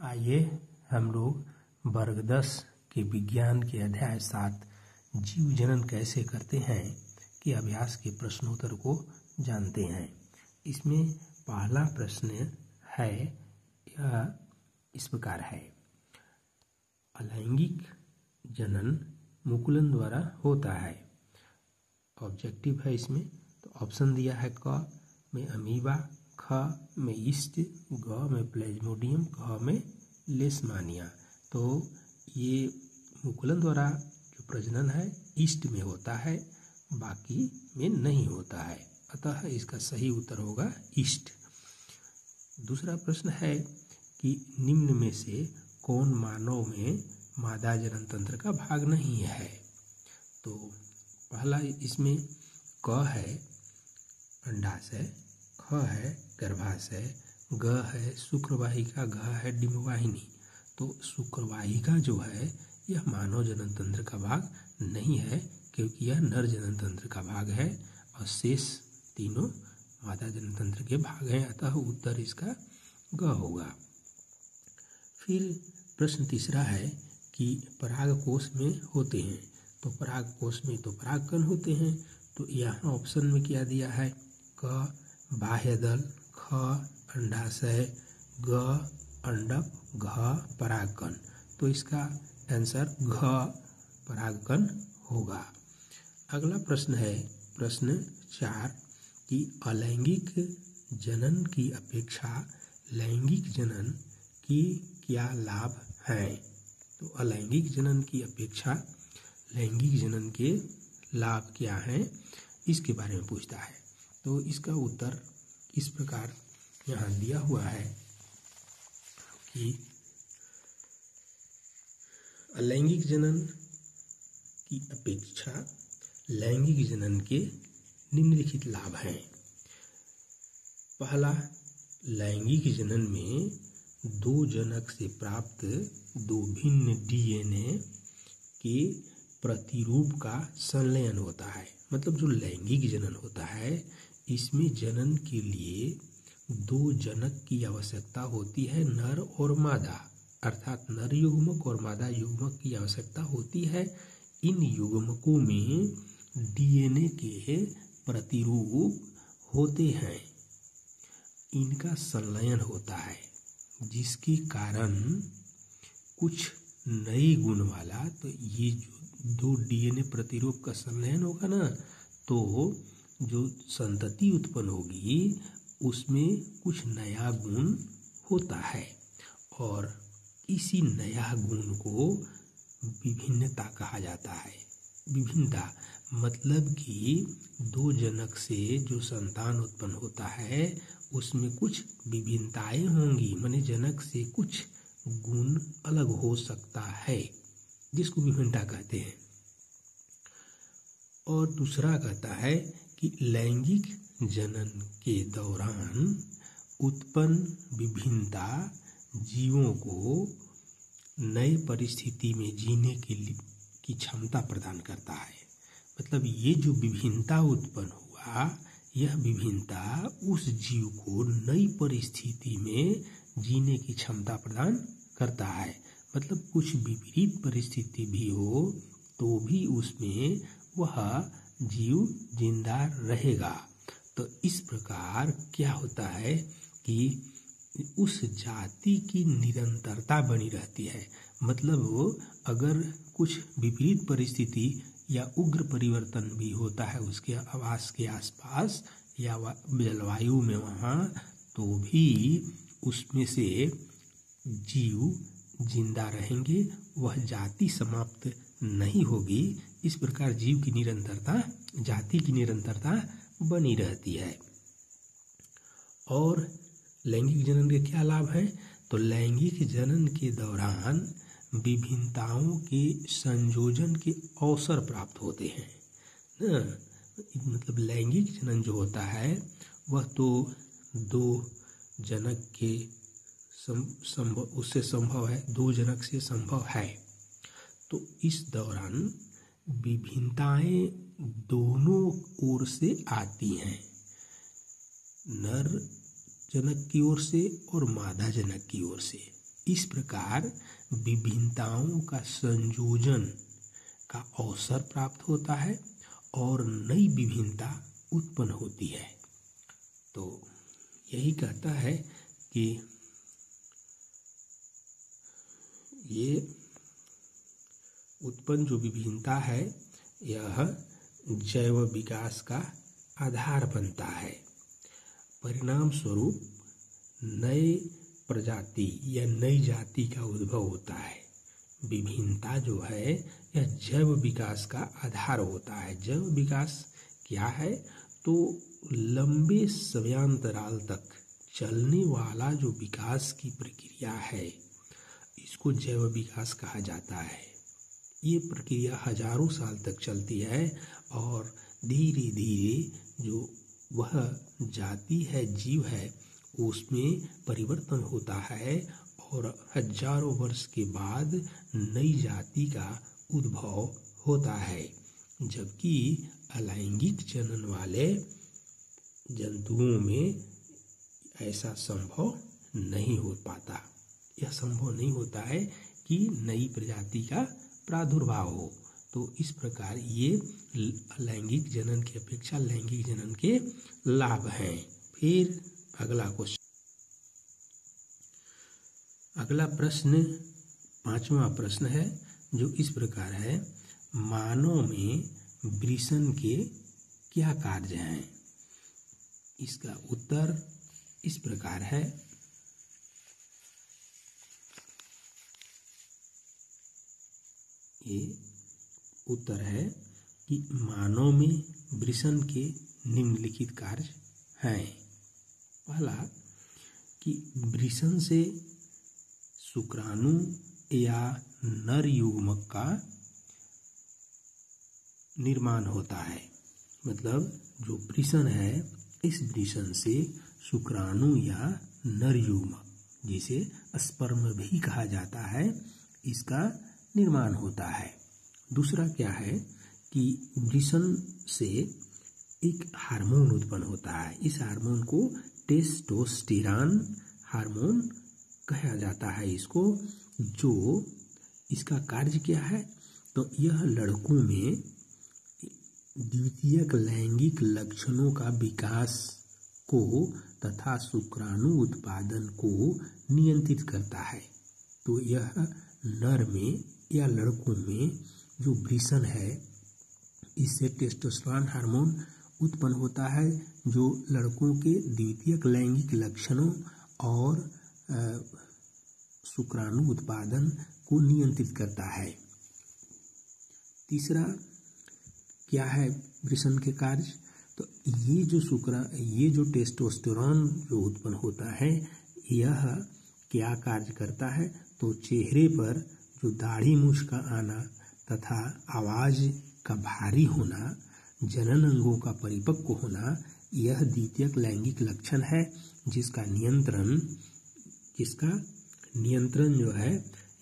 आइए हम लोग वर्ग 10 के विज्ञान के अध्याय 7 जीव जनन कैसे करते हैं के अभ्यास के प्रश्नोत्तर को जानते हैं। इसमें पहला प्रश्न है, यह इस प्रकार है। अलैंगिक जनन मुकुलन द्वारा होता है। ऑब्जेक्टिव है इसमें, तो ऑप्शन दिया है क में अमीबा, ख में ईस्ट, ग में प्लेज्मोडियम, घ में लेशमानिया। तो ये मुकुलन द्वारा जो प्रजनन है ईस्ट में होता है, बाकी में नहीं होता है, अतः इसका सही उत्तर होगा ईस्ट। दूसरा प्रश्न है कि निम्न में से कौन मानव में मादा जनन तंत्र का भाग नहीं है। तो पहला इसमें क है अंडाशय, ख है गर्भाशय, ग है शुक्रवाहिका, घ है डिंबवाहिनी। तो शुक्रवाहिका जो है यह मानव जनन तंत्र का भाग नहीं है, क्योंकि यह नर जनन तंत्र का भाग है और शेष तीनों मादा जनन तंत्र के भाग हैं, अतः उत्तर इसका ग होगा। फिर प्रश्न तीसरा है कि परागकोश में होते हैं। तो परागकोश में तो परागकण होते हैं, तो यहाँ ऑप्शन में क्या दिया है, क बाह्यदल, ख अंडाशय, ग अंडक, घ परागकण। तो इसका आंसर घ परागकण होगा। अगला प्रश्न है प्रश्न 4 कि अलैंगिक जनन की अपेक्षा लैंगिक जनन की क्या लाभ हैं। तो अलैंगिक जनन की अपेक्षा लैंगिक जनन के लाभ क्या हैं, इसके बारे में पूछता है। तो इसका उत्तर इस प्रकार यहाँ दिया हुआ है कि अलैंगिक जनन की अपेक्षा लैंगिक जनन के निम्नलिखित लाभ हैं। पहला, लैंगिक जनन में दो जनक से प्राप्त दो भिन्न डीएनए के प्रतिरूप का संलयन होता है। मतलब जो लैंगिक जनन होता है इसमें जनन के लिए दो जनक की आवश्यकता होती है, नर और मादा, अर्थात नर युग्मक और मादा युग्मक की आवश्यकता होती है। इन युग्मकों में डीएनए के प्रतिरूप होते हैं, इनका संलयन होता है, जिसके कारण कुछ नई गुण वाला, तो ये जो दो डीएनए प्रतिरूप का संलयन होगा ना, तो जो संतति उत्पन्न होगी उसमें कुछ नया गुण होता है, और इसी नया गुण को विभिन्नता कहा जाता है। विभिन्नता मतलब कि दो जनक से जो संतान उत्पन्न होता है उसमें कुछ विभिन्नताएं होंगी, माने जनक से कुछ गुण अलग हो सकता है, जिसको विभिन्नता कहते हैं। और दूसरा कहता है कि लैंगिक जनन के दौरान उत्पन्न विभिन्नता जीवों को नई परिस्थिति में जीने की क्षमता प्रदान करता है। मतलब ये जो विभिन्नता उत्पन्न हुआ, यह विभिन्नता उस जीव को नई परिस्थिति में जीने की क्षमता प्रदान करता है। मतलब कुछ विपरीत परिस्थिति भी हो तो भी उसमें वह जीव जिंदा रहेगा। तो इस प्रकार क्या होता है कि उस जाति की निरंतरता बनी रहती है। मतलब अगर कुछ विपरीत परिस्थिति या उग्र परिवर्तन भी होता है उसके आवास के आसपास या जलवायु में वहाँ, तो भी उसमें से जीव जिंदा रहेंगे, वह जाति समाप्त नहीं होगी। इस प्रकार जीव की निरंतरता, जाति की निरंतरता बनी रहती है। और लैंगिक जनन के क्या लाभ हैं, तो लैंगिक जनन के दौरान विभिन्नताओं के संयोजन के अवसर प्राप्त होते हैं ना। मतलब लैंगिक जनन जो होता है वह तो दो जनक के उससे संभव है, दो जनक से संभव है। तो इस दौरान विभिन्नताएं दोनों ओर से आती हैं, नर जनक की ओर से और मादा जनक की ओर से। इस प्रकार विभिन्नताओं का संयोजन का अवसर प्राप्त होता है और नई विभिन्नता उत्पन्न होती है। तो यही कहता है कि ये उत्पन्न जो विभिन्नता है यह जैव विकास का आधार बनता है। परिणाम स्वरूप नए प्रजाति या नई जाति का उद्भव होता है। विभिन्नता जो है यह जैव विकास का आधार होता है। जैव विकास क्या है? तो लंबे समयांतराल तक चलने वाला जो विकास की प्रक्रिया है इसको जैव विकास कहा जाता है। ये प्रक्रिया हजारों साल तक चलती है और धीरे धीरे जो वह जाति है, जीव है, उसमें परिवर्तन होता है और हजारों वर्ष के बाद नई जाति का उद्भव होता है। जबकि अलैंगिक जनन वाले जंतुओं में ऐसा संभव नहीं हो पाता। यह संभव नहीं होता है कि नई प्रजाति का प्रादुर्भाव हो। तो इस प्रकार ये अलैंगिक जनन की अपेक्षा लैंगिक जनन के लाभ हैं। फिर अगला प्रश्न 5वां प्रश्न है जो इस प्रकार है, मानव में वृषण के क्या कार्य हैं? इसका उत्तर इस प्रकार है, ये उत्तर है कि मानव में वृषण के निम्नलिखित कार्य हैं। पहला कि वृषण से शुक्राणु या नर युग्मक का निर्माण होता है। मतलब जो वृषण है, इस वृषण से शुक्राणु या नर युग्मक, जिसे स्पर्म भी कहा जाता है, इसका निर्माण होता है। दूसरा क्या है कि वृषण से एक हार्मोन उत्पन्न होता है। इस हार्मोन को टेस्टोस्टेरॉन हार्मोन कहा जाता है इसको। जो इसका कार्य क्या है? तो यह लड़कों में द्वितीयक लैंगिक लक्षणों का विकास को तथा शुक्राणु उत्पादन को नियंत्रित करता है। तो यह नर में या लड़कों में जो वृषण है, इससे टेस्टोस्टेरॉन हार्मोन उत्पन्न होता है जो लड़कों के द्वितीयक लैंगिक लक्षणों और शुक्राणु उत्पादन को नियंत्रित करता है। तीसरा क्या है वृषण के कार्य? तो ये जो टेस्टोस्टेरॉन जो उत्पन्न होता है, यह क्या कार्य करता है? तो चेहरे पर जो दाढ़ी मूछ का आना तथा आवाज का भारी होना, जनन अंगों का परिपक्व होना, यह द्वितीयक लैंगिक लक्षण है जिसका नियंत्रण जो है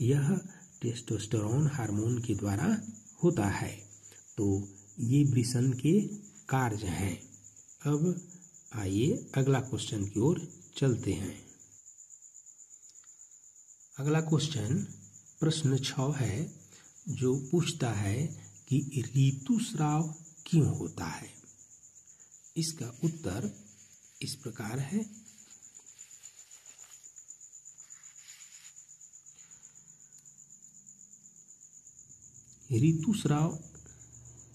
यह टेस्टोस्टेरॉन हार्मोन के द्वारा होता है। तो ये वृषण के कार्य हैं। अब आइए अगला क्वेश्चन की ओर चलते हैं। अगला क्वेश्चन प्रश्न 6 है जो पूछता है कि ऋतुस्राव क्यों होता है? इसका उत्तर इस प्रकार है, ऋतुस्राव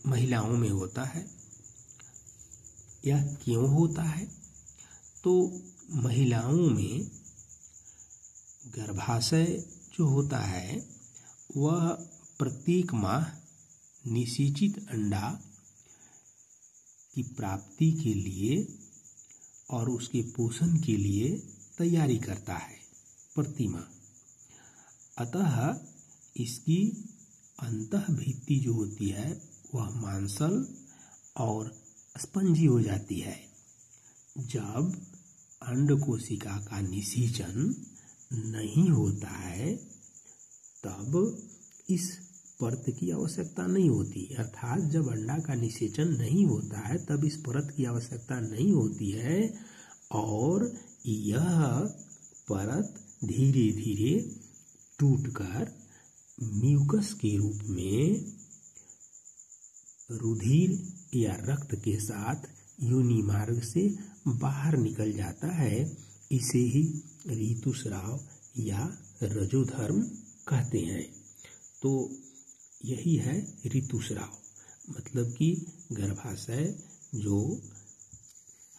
महिलाओं में होता है। यह क्यों होता है? तो महिलाओं में गर्भाशय जो होता है वह प्रत्येक माह निषेचित अंडा की प्राप्ति के लिए और उसके पोषण के लिए तैयारी करता है प्रति माह। अतः इसकी अंतःभित्ति जो होती है वह मांसल और स्पंजी हो जाती है। जब अंड कोशिका का निषेचन नहीं होता है तब इस परत की आवश्यकता नहीं होती। अर्थात जब अंडा का निषेचन नहीं होता है तब इस परत की आवश्यकता नहीं होती है और यह परत धीरे धीरे टूटकर म्यूकस के रूप में रुधिर या रक्त के साथ योनि मार्ग से बाहर निकल जाता है। इसे ही ऋतुस्राव या रजोधर्म कहते हैं। तो यही है ऋतुस्राव, मतलब कि गर्भाशय जो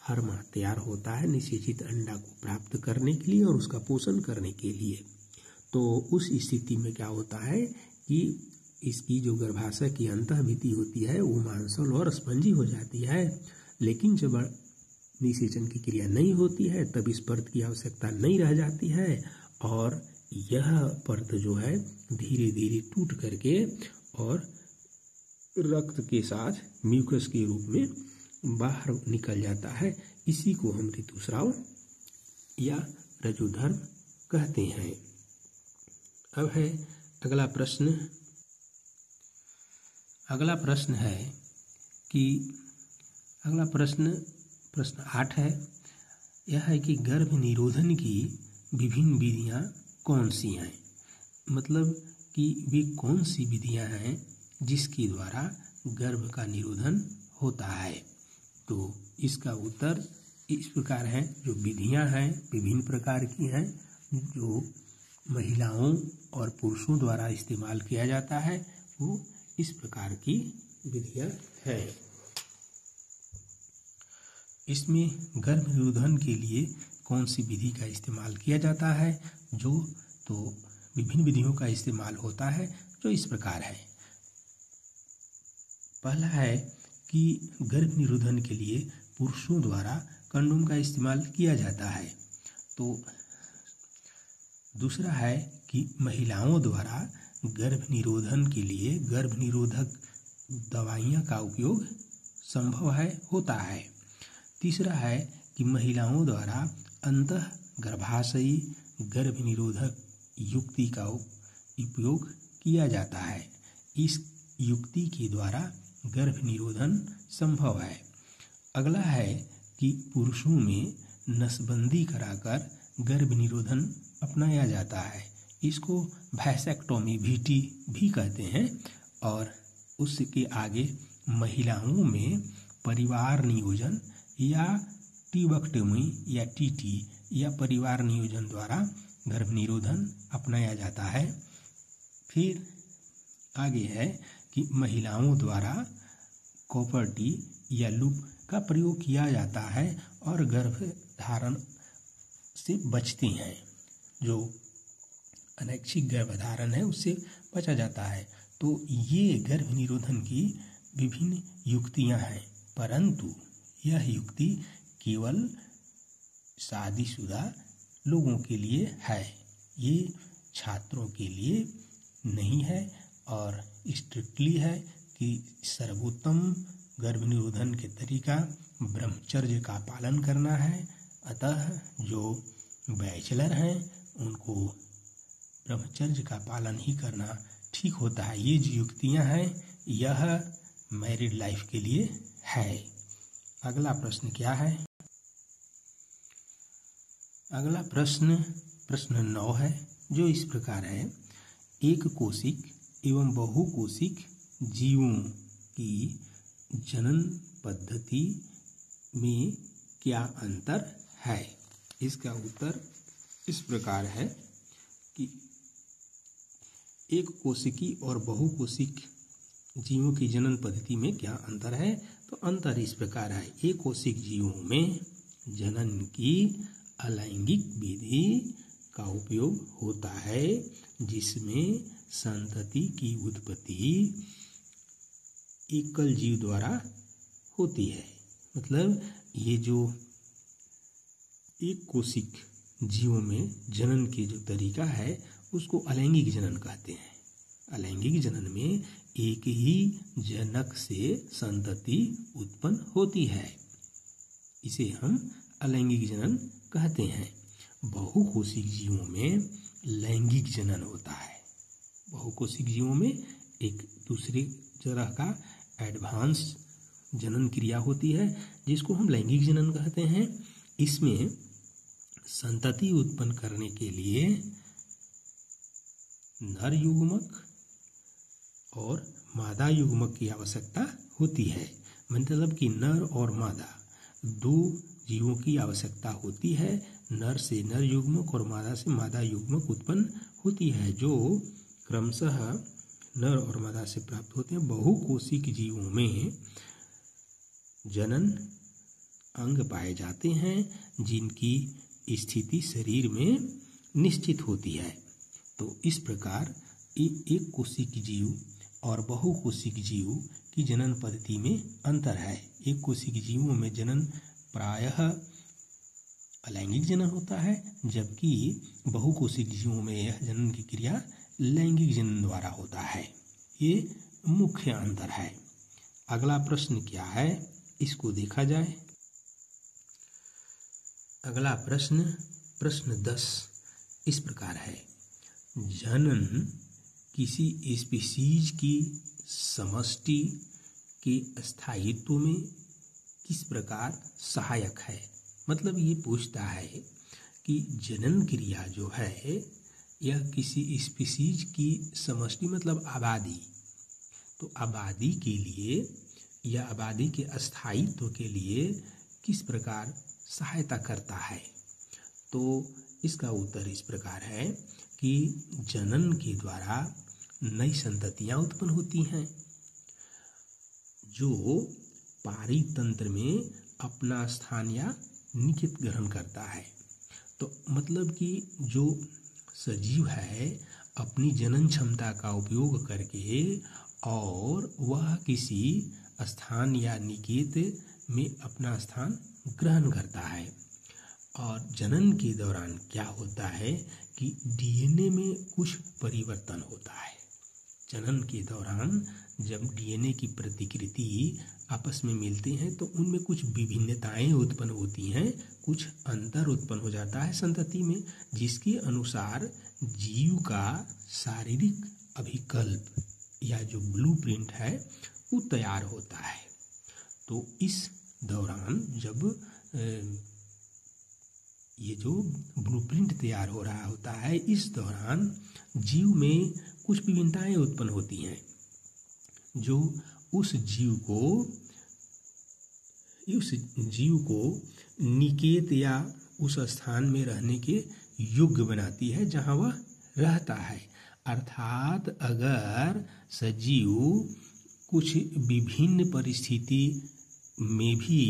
हर माह तैयार होता है निषेचित अंडा को प्राप्त करने के लिए और उसका पोषण करने के लिए। तो उस स्थिति में क्या होता है कि इसकी जो गर्भाशय की अंतःभिति होती है वो मांसल और स्पंजी हो जाती है, लेकिन जब निषेचन की क्रिया नहीं होती है तब इस परत की आवश्यकता नहीं रह जाती है और यह परत जो है धीरे धीरे टूट करके और रक्त के साथ म्यूकस के रूप में बाहर निकल जाता है। इसी को हम ऋतुस्राव या रजोधर्म कहते हैं। अब है अगला प्रश्न। अगला प्रश्न है कि प्रश्न 8 है। यह है कि गर्भ निरोधन की विभिन्न विधियां कौन सी हैं, मतलब कि वे कौन सी विधियां हैं जिसके द्वारा गर्भ का निरोधन होता है। तो इसका उत्तर इस प्रकार है। जो विधियां हैं विभिन्न प्रकार की हैं जो महिलाओं और पुरुषों द्वारा इस्तेमाल किया जाता है, वो इस प्रकार की विधियां हैं। इसमें गर्भ निरोधन के लिए कौन सी विधि का इस्तेमाल किया जाता है, तो विभिन्न विधियों का इस्तेमाल होता है जो इस प्रकार है। पहला है कि गर्भ निरोधन के लिए पुरुषों द्वारा कंडोम का इस्तेमाल किया जाता है। तो दूसरा है कि महिलाओं द्वारा गर्भ निरोधन के लिए गर्भ निरोधक दवाइयाँ का उपयोग संभव होता है। तीसरा है कि महिलाओं द्वारा अंतः गर्भाशयी गर्भ निरोधक युक्ति का उपयोग किया जाता है। इस युक्ति के द्वारा गर्भ निरोधन संभव है। अगला है कि पुरुषों में नसबंदी कराकर गर्भ निरोधन अपनाया जाता है। इसको वैसेक्टोमी भी कहते हैं। और उसके आगे महिलाओं में परिवार नियोजन या टीबक्टोमी या टीटी या परिवार नियोजन द्वारा गर्भ निरोधन अपनाया जाता है। फिर आगे है कि महिलाओं द्वारा कॉपर टी या लूप का प्रयोग किया जाता है और गर्भ धारण से बचती हैं। जो अनैच्छिक गर्भधारण है उससे बचा जाता है। तो ये गर्भ निरोधन की विभिन्न युक्तियां हैं, परंतु यह युक्ति केवल शादीशुदा लोगों के लिए है, ये छात्रों के लिए नहीं है। और स्ट्रिक्टली है कि सर्वोत्तम गर्भ निरोधन के तरीका ब्रह्मचर्य का पालन करना है। अतः जो बैचलर हैं उनको ब्रह्मचर्य का पालन ही करना ठीक होता है। ये जो युक्तियां हैं यह मैरिड लाइफ के लिए है। अगला प्रश्न क्या है? अगला प्रश्न 9 है, जो इस प्रकार है। एक कोशिक एवं बहुकोशिक जीवों की जनन पद्धति में क्या अंतर है? इसका उत्तर इस प्रकार है कि एक कोशिकी और बहुकोशिक जीवों की जनन पद्धति में क्या अंतर है? तो अंतर इस प्रकार है। एक कोशिक जीवों में जनन की अलैंगिक विधि का उपयोग होता है, जिसमें संतति की उत्पत्ति एकल जीव द्वारा होती है। मतलब ये जो एक कोशिक जीवों में जनन के जो तरीका है उसको अलैंगिक जनन कहते हैं। अलैंगिक जनन में एक ही जनक से संतति उत्पन्न होती है, इसे हम अलैंगिक जनन कहते हैं। बहुकोशिक जीवों में लैंगिक जनन होता है। बहुकोशिक जीवों में एक दूसरे तरह का एडवांस जनन क्रिया होती है जिसको हम लैंगिक जनन कहते हैं। इसमें संतति उत्पन्न करने के लिए नर युग्मक और मादा युग्मक की आवश्यकता होती है। मतलब कि नर और मादा दो जीवों की आवश्यकता होती है। नर से नर युग्मक और मादा से मादा युग्मक उत्पन्न होती है, जो क्रमशः नर और मादा से प्राप्त होते हैं। बहुकोशिक जीवों में जनन अंग पाए जाते हैं जिनकी स्थिति शरीर में निश्चित होती है। तो इस प्रकार एक कोशिक जीव और बहुकोशिक जीव की जनन पद्धति में अंतर है। एक कोशिक जीवों में जनन प्रायः अलैंगिक जनन होता है, जबकि बहुकोशिक जीवों में यह जनन की क्रिया लैंगिक जनन द्वारा होता है। ये मुख्य अंतर है। अगला प्रश्न क्या है, इसको देखा जाए। अगला प्रश्न 10 इस प्रकार है। जनन किसी स्पीशीज की समष्टि के स्थायित्व में किस प्रकार सहायक है। मतलब ये पूछता है कि जनन क्रिया जो है यह किसी स्पीशीज की समष्टि मतलब आबादी, तो आबादी के लिए या आबादी के स्थायित्व के लिए किस प्रकार सहायता करता है। तो इसका उत्तर इस प्रकार है कि जनन के द्वारा नई संततियां उत्पन्न होती हैं जो पारितंत्र में अपना स्थान या निहित ग्रहण करता है। तो मतलब कि जो सजीव है अपनी जनन क्षमता का उपयोग करके और वह किसी स्थान या निकेत में अपना स्थान ग्रहण करता है। और जनन के दौरान क्या होता है कि डीएनए में कुछ परिवर्तन होता है। जनन के दौरान जब डीएनए की प्रतिकृति आपस में मिलते हैं तो उनमें कुछ विभिन्नताएं उत्पन्न होती हैं, कुछ अंतर उत्पन्न हो जाता है संतति में, जिसके अनुसार जीव का शारीरिक अभिकल्प या जो ब्लूप्रिंट है वो तैयार होता है। तो इस दौरान जब ये जो ब्लूप्रिंट तैयार हो रहा होता है, इस दौरान जीव में कुछ विभिन्नताएं उत्पन्न होती हैं जो उस जीव को निकेत या उस स्थान में रहने के योग्य बनाती है जहां वह रहता है। अर्थात अगर सजीव कुछ विभिन्न परिस्थिति में भी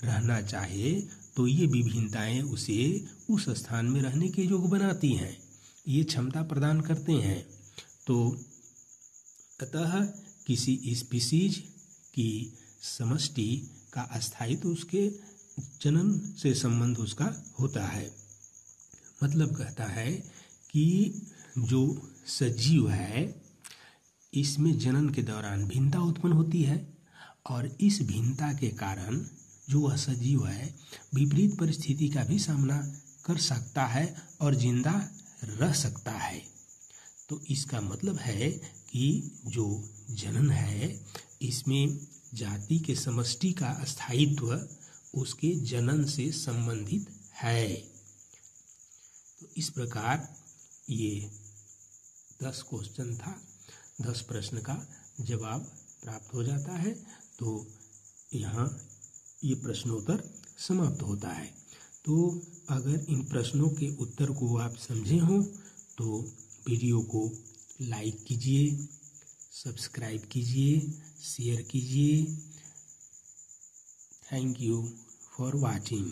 रहना चाहे तो ये विभिन्नताएं उसे उस स्थान में रहने के योग्य बनाती हैं, ये क्षमता प्रदान करते हैं। तो अतः किसी स्पीशीज की समष्टि का अस्थायित्व तो उसके जनन से संबंध उसका होता है। मतलब कहता है कि जो सजीव है इसमें जनन के दौरान भिन्नता उत्पन्न होती है और इस भिन्नता के कारण जो वह सजीव है विपरीत परिस्थिति का भी सामना कर सकता है और जिंदा रह सकता है। तो इसका मतलब है कि जो जनन है इसमें जाति के समष्टि का स्थायित्व उसके जनन से संबंधित है। तो इस प्रकार ये 10 क्वेश्चन था, 10 प्रश्न का जवाब प्राप्त हो जाता है। तो यहाँ ये प्रश्नोत्तर समाप्त होता है। तो अगर इन प्रश्नों के उत्तर को आप समझे हों तो वीडियो को लाइक कीजिए, सब्सक्राइब कीजिए, शेयर कीजिए। Thank you for watching.